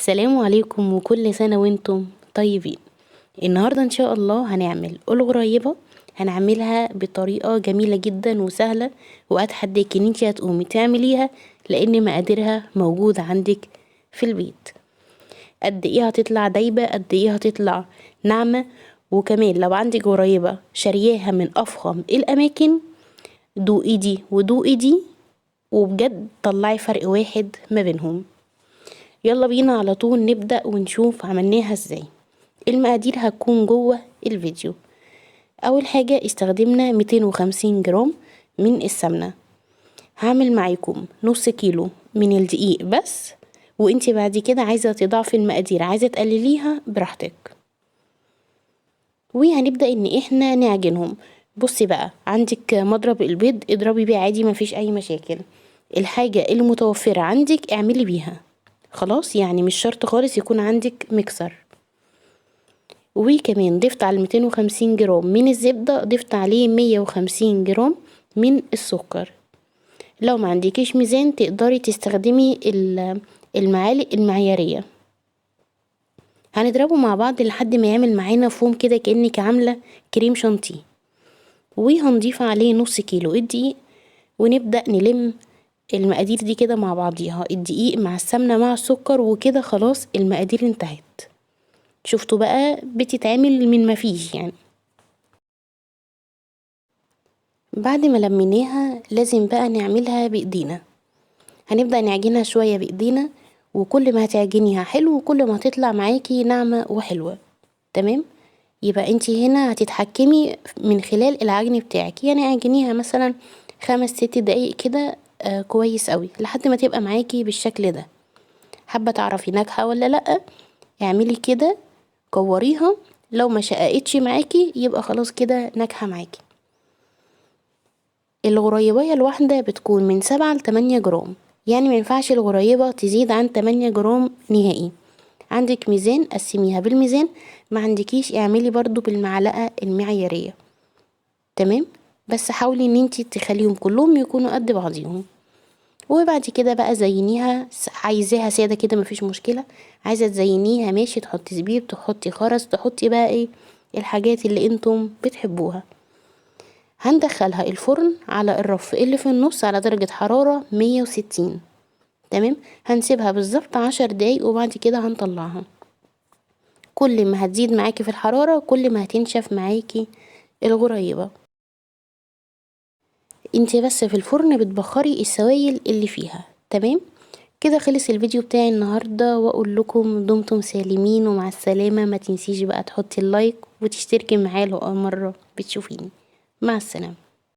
السلام عليكم وكل سنة وانتم طيبين. النهاردة ان شاء الله هنعمل الغريبة. هنعملها بطريقة جميلة جدا وسهلة، واتحداك ان انتي هتقومي تعمليها لان مقاديرها موجودة عندك في البيت. قد ايه هتطلع دايبة، قد ايه هتطلع ناعمة. وكمان لو عندك غريبة شارياها من افخم الاماكن، دوقي دي ودوقي دي وبجد طلعي فرق واحد ما بينهم. يلا بينا على طول نبدأ ونشوف عملناها ازاي. المقادير هتكون جوه الفيديو. اول حاجة استخدمنا 250 جرام من السمنة. هعمل معاكم نص كيلو من الدقيق بس، وانتي بعد كده عايزة تضعفي المقادير، عايزة تقلليها براحتك. وهنبدأ ان احنا نعجنهم. بصي بقى، عندك مضرب البيض اضربي بيه عادي، مفيش اي مشاكل. الحاجة المتوفرة عندك اعملي بيها خلاص، يعني مش شرط خالص يكون عندك ميكسر. وكمان ضفت على 250 جرام من الزبدة ضفت عليه 150 جرام من السكر. لو ما عندكيش ميزان تقدري تستخدمي المعالق المعيارية. هنضربه مع بعض لحد ما يعمل معانا فوم كده كأنك عاملة كريم شانتيه. وهنضيف عليه نص كيلو الدقيق، ونبدأ نلم المقادير دي كده مع بعضيها، الدقيق مع السمنة مع السكر، وكده خلاص المقادير انتهت. شفتوا بقى بتتعمل من مفيش يعني. بعد ما لميناها لازم بقى نعملها بايدينا. هنبدأ نعجنها شوية بايدينا، وكل ما هتعجنيها حلو كل ما هتطلع معاكي ناعمة وحلوة. تمام. يبقى انتي هنا هتتحكمي من خلال العجن بتاعك، يعني اعجنيها مثلا 5-6 دقايق كده كويس قوي لحد ما تبقى معاكي بالشكل ده. حابة تعرفي ناجحة ولا لأ، اعملي كده كوريها. لو ما شققتش معاكي يبقى خلاص كده ناجحة معاكي. الغريباية الواحدة بتكون من 7 ل8 جرام، يعني مينفعش الغريبة تزيد عن 8 جرام نهائي. عندك ميزان قسميها بالميزان، ما عندكيش اعملي برضو بالمعلقة المعيارية. تمام. بس حاولي ان انتي تخليهم كلهم يكونوا قد بعضيهم. وبعد كده بقى زينيها، عايزاها سادة كده مفيش مشكلة، عايزة تزينيها ماشي، تحطي زبيب، تحطي خرز، تحطي بقى ايه الحاجات اللي انتم بتحبوها. هندخلها الفرن على الرف اللي في النص على درجة حرارة 160. تمام. هنسيبها بالظبط 10 دقايق وبعد كده هنطلعها. كل ما هتزيد معاكي في الحرارة كل ما هتنشف معاكي الغريبة. انتي بس في الفرن بتبخري السوائل اللي فيها. تمام. كده خلص الفيديو بتاعي النهاردة، واقول لكم دمتم سالمين ومع السلامة. ما تنسيش بقى تحطي اللايك وتشتركي معايا لو اول مرة بتشوفيني. مع السلامة.